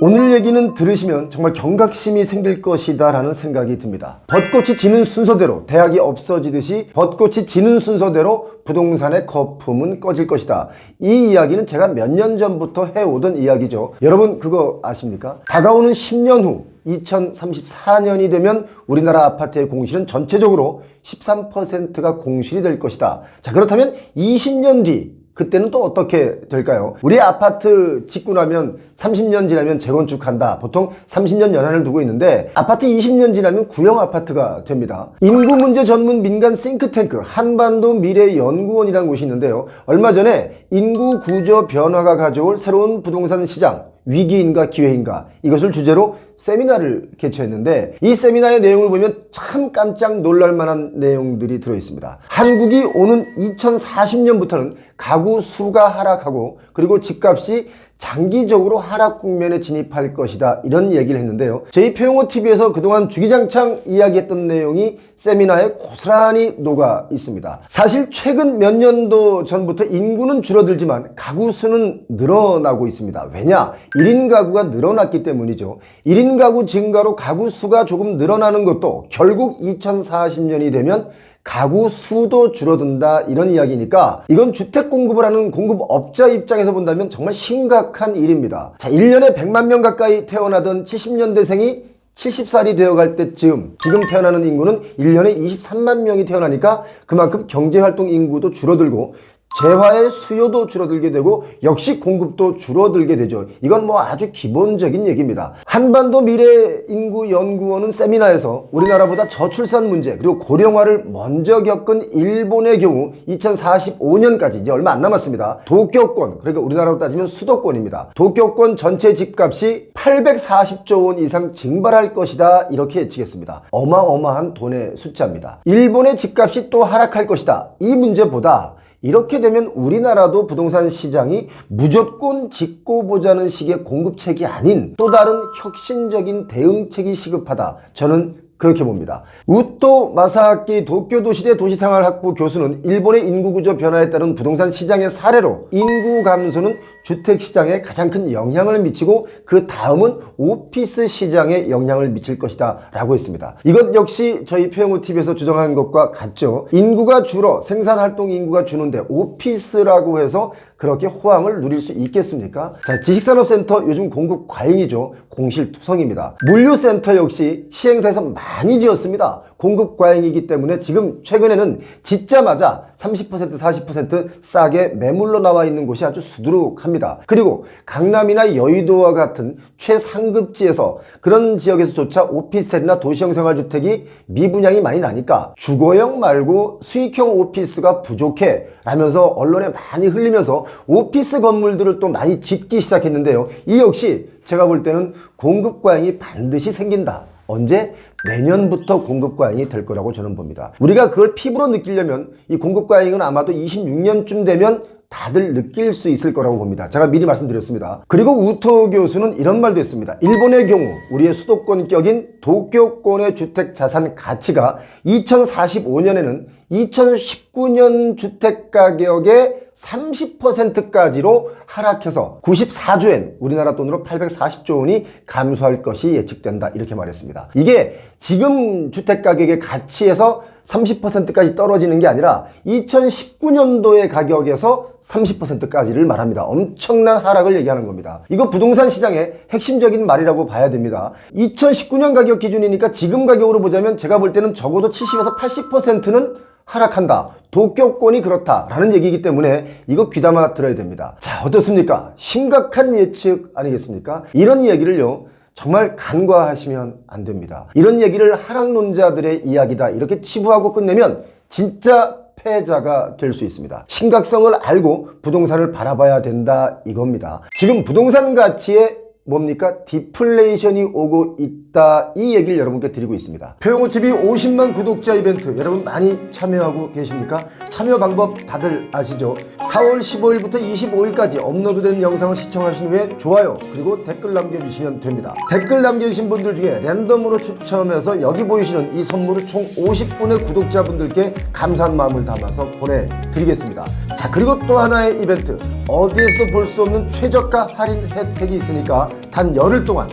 오늘 얘기는 들으시면 정말 경각심이 생길 것이다 라는 생각이 듭니다. 벚꽃이 지는 순서대로 대학이 없어지듯이 벚꽃이 지는 순서대로 부동산의 거품은 꺼질 것이다. 이 이야기는 제가 몇 년 전부터 해오던 이야기죠. 여러분 그거 아십니까? 다가오는 10년 후 2034년이 되면 우리나라 아파트의 공실은 전체적으로 13%가 공실이 될 것이다. 자, 그렇다면 20년 뒤 그때는 또 어떻게 될까요? 우리 아파트 짓고 나면 30년 지나면 재건축한다. 보통 30년 연한을 두고 있는데 아파트 20년 지나면 구형 아파트가 됩니다. 인구 문제 전문 민간 싱크탱크 한반도 미래연구원이라는 곳이 있는데요. 얼마 전에 인구 구조 변화가 가져올 새로운 부동산 시장 위기인가 기회인가 이것을 주제로 세미나를 개최했는데 이 세미나의 내용을 보면 참 깜짝 놀랄 만한 내용들이 들어있습니다. 한국이 오는 2040년부터는 가구 수가 하락하고 그리고 집값이 장기적으로 하락 국면에 진입할 것이다 이런 얘기를 했는데요. 저희 표용호TV에서 그동안 주기장창 이야기했던 내용이 세미나에 고스란히 녹아 있습니다. 사실 최근 몇 년도 전부터 인구는 줄어들지만 가구 수는 늘어나고 있습니다. 왜냐? 1인 가구가 늘어났기 때문이죠. 1인 가구 증가로 가구 수가 조금 늘어나는 것도 결국 2040년이 되면 가구 수도 줄어든다 이런 이야기니까 이건 주택 공급을 하는 공급업자 입장에서 본다면 정말 심각한 일입니다. 자, 1년에 100만 명 가까이 태어나던 70년대생이 70살이 되어갈 때쯤 지금 태어나는 인구는 1년에 23만 명이 태어나니까 그만큼 경제활동 인구도 줄어들고 재화의 수요도 줄어들게 되고 역시 공급도 줄어들게 되죠. 이건 뭐 아주 기본적인 얘기입니다. 한반도 미래인구연구원은 세미나에서 우리나라보다 저출산 문제 그리고 고령화를 먼저 겪은 일본의 경우 2045년까지 이제 얼마 안 남았습니다. 도쿄권, 그러니까 우리나라로 따지면 수도권입니다. 도쿄권 전체 집값이 840조 원 이상 증발할 것이다 이렇게 예측했습니다. 어마어마한 돈의 숫자입니다. 일본의 집값이 또 하락할 것이다. 이 문제보다 이렇게 되면 우리나라도 부동산 시장이 무조건 짓고 보자는 식의 공급책이 아닌 또 다른 혁신적인 대응책이 시급하다. 저는 그렇게 봅니다. 우토 마사하키 도쿄도시대 도시생활학부 교수는 일본의 인구구조 변화에 따른 부동산 시장의 사례로 인구 감소는 주택시장에 가장 큰 영향을 미치고 그 다음은 오피스 시장에 영향을 미칠 것이다 라고 했습니다. 이것 역시 저희 표용호TV에서 주장한 것과 같죠. 인구가 줄어 생산활동 인구가 주는데 오피스라고 해서 그렇게 호황을 누릴 수 있겠습니까? 자, 지식산업센터 요즘 공급 과잉이죠. 공실투성입니다. 물류센터 역시 시행사에서 많이 지었습니다. 공급 과잉이기 때문에 지금 최근에는 짓자마자 30% 40% 싸게 매물로 나와 있는 곳이 아주 수두룩합니다. 그리고 강남이나 여의도와 같은 최상급지에서 그런 지역에서조차 오피스텔이나 도시형 생활주택이 미분양이 많이 나니까 주거형 말고 수익형 오피스가 부족해 라면서 언론에 많이 흘리면서 오피스 건물들을 또 많이 짓기 시작했는데요. 이 역시 제가 볼 때는 공급 과잉이 반드시 생긴다. 언제? 내년부터 공급 과잉이 될 거라고 저는 봅니다. 우리가 그걸 피부로 느끼려면 이 공급 과잉은 아마도 26년쯤 되면 다들 느낄 수 있을 거라고 봅니다. 제가 미리 말씀드렸습니다. 그리고 우토 교수는 이런 말도 했습니다. 일본의 경우 우리의 수도권격인 도쿄권의 주택 자산 가치가 2045년에는 2019년 주택 가격의 30%까지로 하락해서 94조엔 우리나라 돈으로 840조 원이 감소할 것이 예측된다 이렇게 말했습니다. 이게 지금 주택 가격의 가치에서 30%까지 떨어지는 게 아니라 2019년도의 가격에서 30%까지를 말합니다. 엄청난 하락을 얘기하는 겁니다. 이거 부동산 시장의 핵심적인 말이라고 봐야 됩니다. 2019년 가격 기준이니까 지금 가격으로 보자면 제가 볼 때는 적어도 70에서 80%는 하락한다. 도쿄권이 그렇다라는 얘기이기 때문에 이거 귀담아 들어야 됩니다. 자, 어떻습니까? 심각한 예측 아니겠습니까? 이런 얘기를요. 정말 간과하시면 안 됩니다. 이런 얘기를 하락론자들의 이야기다 이렇게 치부하고 끝내면 진짜 패자가 될 수 있습니다. 심각성을 알고 부동산을 바라봐야 된다 이겁니다. 지금 부동산 가치에 뭡니까? 디플레이션이 오고 있다 이 얘기를 여러분께 드리고 있습니다. 표용호TV 50만 구독자 이벤트 여러분 많이 참여하고 계십니까? 참여 방법 다들 아시죠? 4월 15일부터 25일까지 업로드된 영상을 시청하신 후에 좋아요 그리고 댓글 남겨주시면 됩니다. 댓글 남겨주신 분들 중에 랜덤으로 추첨해서 여기 보이시는 이 선물을 총 50분의 구독자분들께 감사한 마음을 담아서 보내드리겠습니다. 자, 그리고 또 하나의 이벤트 어디에서도 볼 수 없는 최저가 할인 혜택이 있으니까 단 열흘 동안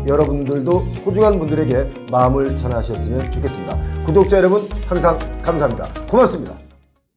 여러분들도 소중한 분들에게 마음을 전하셨으면 좋겠습니다. 구독자 여러분 항상 감사합니다. 고맙습니다.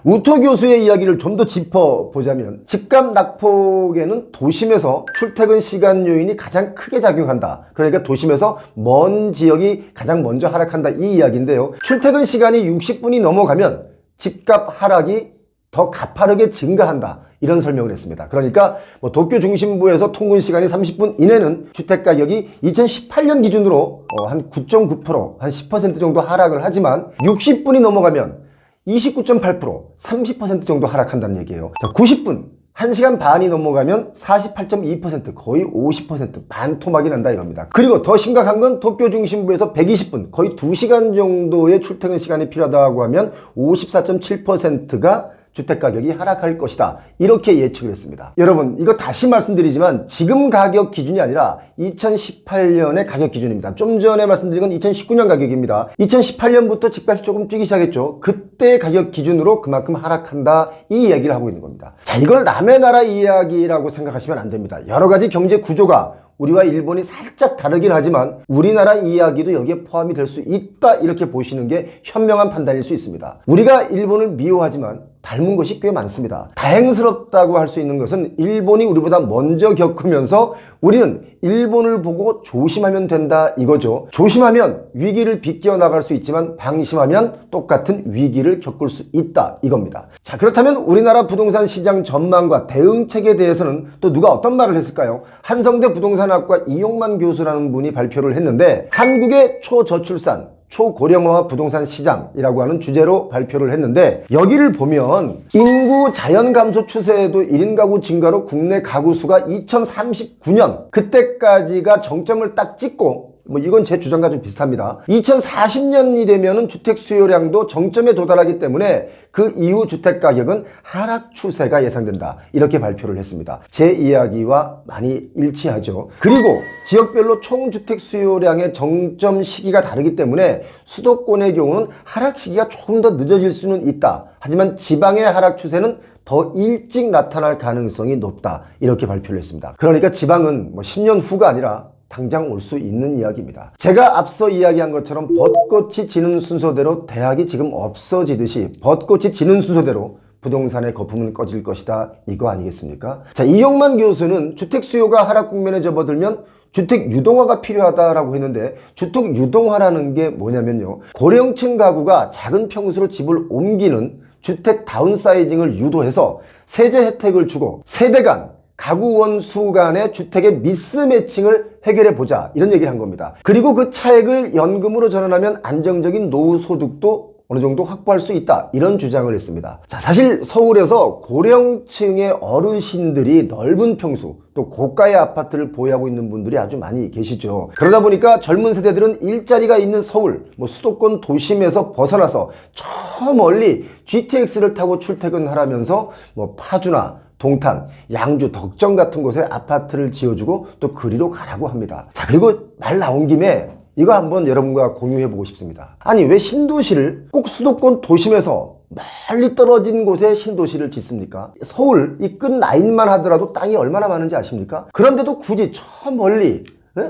우토 교수의 이야기를 좀 더 짚어보자면 집값 낙폭에는 도심에서 출퇴근 시간 요인이 가장 크게 작용한다. 그러니까 도심에서 먼 지역이 가장 먼저 하락한다, 이 이야기인데요. 출퇴근 시간이 60분이 넘어가면 집값 하락이 더 가파르게 증가한다, 이런 설명을 했습니다. 그러니까 도쿄 중심부에서 통근 시간이 30분 이내는 주택가격이 2018년 기준으로 한 9.9%, 한 10% 정도 하락을 하지만 60분이 넘어가면 29.8%, 30% 정도 하락한다는 얘기예요. 자, 90분, 1시간 반이 넘어가면 48.2%, 거의 50%, 반토막이 난다 이겁니다. 그리고 더 심각한 건 도쿄 중심부에서 120분, 거의 2시간 정도의 출퇴근 시간이 필요하다고 하면 54.7%가 주택가격이 하락할 것이다, 이렇게 예측을 했습니다. 여러분, 이거 다시 말씀드리지만 지금 가격 기준이 아니라 2018년의 가격 기준입니다. 좀 전에 말씀드린 건 2019년 가격입니다. 2018년부터 집값이 조금 뛰기 시작했죠. 그때 가격 기준으로 그만큼 하락한다, 이 이야기를 하고 있는 겁니다. 자, 이걸 남의 나라 이야기라고 생각하시면 안 됩니다. 여러 가지 경제 구조가 우리와 일본이 살짝 다르긴 하지만 우리나라 이야기도 여기에 포함이 될 수 있다, 이렇게 보시는 게 현명한 판단일 수 있습니다. 우리가 일본을 미워하지만 닮은 것이 꽤 많습니다. 다행스럽다고 할 수 있는 것은 일본이 우리보다 먼저 겪으면서 우리는 일본을 보고 조심하면 된다, 이거죠. 조심하면 위기를 비껴나갈 수 있지만 방심하면 똑같은 위기를 겪을 수 있다, 이겁니다. 자, 그렇다면 우리나라 부동산 시장 전망과 대응책에 대해서는 또 누가 어떤 말을 했을까요? 한성대 부동산학과 이용만 교수라는 분이 발표를 했는데, 한국의 초저출산, 초고령화 부동산 시장이라고 하는 주제로 발표를 했는데, 여기를 보면 인구 자연 감소 추세에도 1인 가구 증가로 국내 가구 수가 2039년 그때까지가 정점을 딱 찍고, 이건 제 주장과 좀 비슷합니다. 2040년이 되면은 주택 수요량도 정점에 도달하기 때문에 그 이후 주택 가격은 하락 추세가 예상된다, 이렇게 발표를 했습니다. 제 이야기와 많이 일치하죠. 그리고 지역별로 총 주택 수요량의 정점 시기가 다르기 때문에 수도권의 경우는 하락 시기가 조금 더 늦어질 수는 있다. 하지만 지방의 하락 추세는 더 일찍 나타날 가능성이 높다, 이렇게 발표를 했습니다. 그러니까 지방은 10년 후가 아니라 당장 올 수 있는 이야기입니다. 제가 앞서 이야기한 것처럼 벚꽃이 지는 순서대로 대학이 지금 없어지듯이 벚꽃이 지는 순서대로 부동산의 거품은 꺼질 것이다, 이거 아니겠습니까? 자, 이용만 교수는 주택 수요가 하락 국면에 접어들면 주택 유동화가 필요하다라고 했는데, 주택 유동화라는 게 뭐냐면요, 고령층 가구가 작은 평수로 집을 옮기는 주택 다운사이징을 유도해서 세제 혜택을 주고 세대 간, 가구원 수 간의 주택의 미스매칭을 해결해보자, 이런 얘기를 한 겁니다. 그리고 그 차액을 연금으로 전환하면 안정적인 노후 소득도 어느 정도 확보할 수 있다, 이런 주장을 했습니다. 자, 사실 서울에서 고령층의 어르신들이 넓은 평수, 또 고가의 아파트를 보유하고 있는 분들이 아주 많이 계시죠. 그러다 보니까 젊은 세대들은 일자리가 있는 서울, 수도권 도심에서 벗어나서 저 멀리 GTX를 타고 출퇴근하라면서 파주나 동탄, 양주, 덕정 같은 곳에 아파트를 지어주고 또 그리로 가라고 합니다. 자, 그리고 말 나온 김에 이거 한번 여러분과 공유해보고 싶습니다. 아니, 왜 신도시를 꼭 수도권 도심에서 멀리 떨어진 곳에 신도시를 짓습니까? 서울 이 끝 라인만 하더라도 땅이 얼마나 많은지 아십니까? 그런데도 굳이 저 멀리,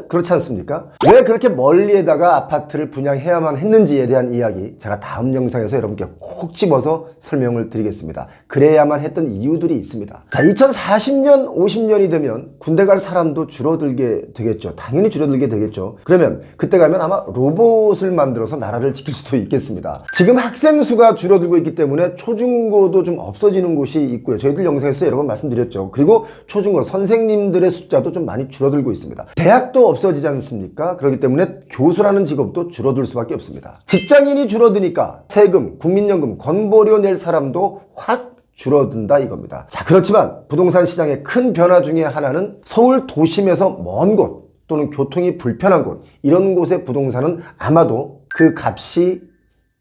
그렇지 않습니까? 왜 그렇게 멀리에다가 아파트를 분양해야만 했는지에 대한 이야기, 제가 다음 영상에서 여러분께 꼭 집어서 설명을 드리겠습니다. 그래야만 했던 이유들이 있습니다. 자, 2040년, 50년이 되면 군대 갈 사람도 줄어들게 되겠죠. 당연히 줄어들게 되겠죠. 그러면 그때 가면 아마 로봇을 만들어서 나라를 지킬 수도 있겠습니다. 지금 학생 수가 줄어들고 있기 때문에 초중고도 좀 없어지는 곳이 있고요. 저희들 영상에서 여러 번 말씀드렸죠. 그리고 초중고 선생님들의 숫자도 좀 많이 줄어들고 있습니다. 대학도 없어지지 않습니까? 그렇기 때문에 교수라는 직업도 줄어들 수밖에 없습니다. 직장인이 줄어드니까 세금, 국민연금, 건보료 낼 사람도 확 줄어든다, 이겁니다. 자, 그렇지만 부동산 시장의 큰 변화 중에 하나는 서울 도심에서 먼 곳 또는 교통이 불편한 곳, 이런 곳의 부동산은 아마도 그 값이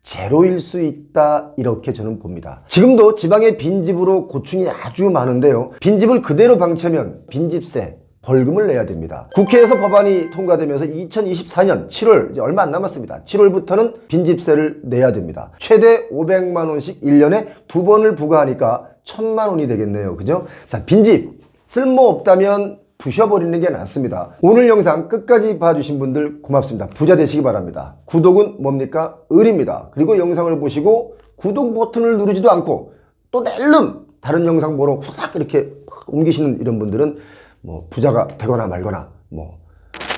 제로일 수 있다, 이렇게 저는 봅니다. 지금도 지방의 빈집으로 고충이 아주 많은데요, 빈집을 그대로 방치하면 빈집세, 벌금을 내야 됩니다. 국회에서 법안이 통과되면서 2024년 7월, 이제 얼마 안 남았습니다. 7월부터는 빈집세를 내야 됩니다. 최대 500만 원씩 1년에 2번을 부과하니까 1,000만 원이 되겠네요. 그죠? 자, 빈집 쓸모없다면 부셔버리는 게 낫습니다. 오늘 영상 끝까지 봐주신 분들 고맙습니다. 부자 되시기 바랍니다. 구독은 뭡니까? 을입니다. 그리고 영상을 보시고 구독 버튼을 누르지도 않고 또 낼름 다른 영상 보러 후딱 이렇게 옮기시는 이런 분들은 뭐 부자가 되거나 말거나 뭐.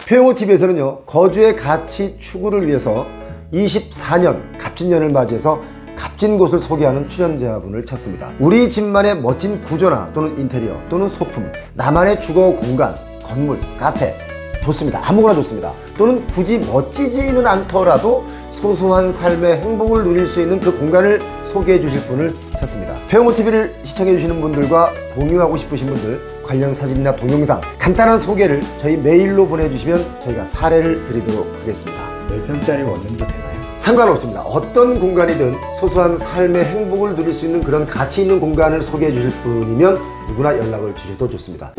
표영호TV에서는요, 거주의 가치 추구를 위해서 24년 갑진년을 맞이해서 값진 곳을 소개하는 출연자분을 찾습니다. 우리 집만의 멋진 구조나 또는 인테리어 또는 소품, 나만의 주거 공간, 건물, 카페 좋습니다. 아무거나 좋습니다. 또는 굳이 멋지지는 않더라도 소소한 삶의 행복을 누릴 수 있는 그 공간을 소개해 주실 분을 찾습니다. 표영호TV를 시청해 주시는 분들과 공유하고 싶으신 분들 관련 사진이나 동영상 간단한 소개를 저희 메일로 보내주시면 저희가 사례를 드리도록 하겠습니다. 몇 평짜리 원룸도 되나요? 상관없습니다. 어떤 공간이든 소소한 삶의 행복을 누릴 수 있는 그런 가치 있는 공간을 소개해 주실 분이면 누구나 연락을 주셔도 좋습니다.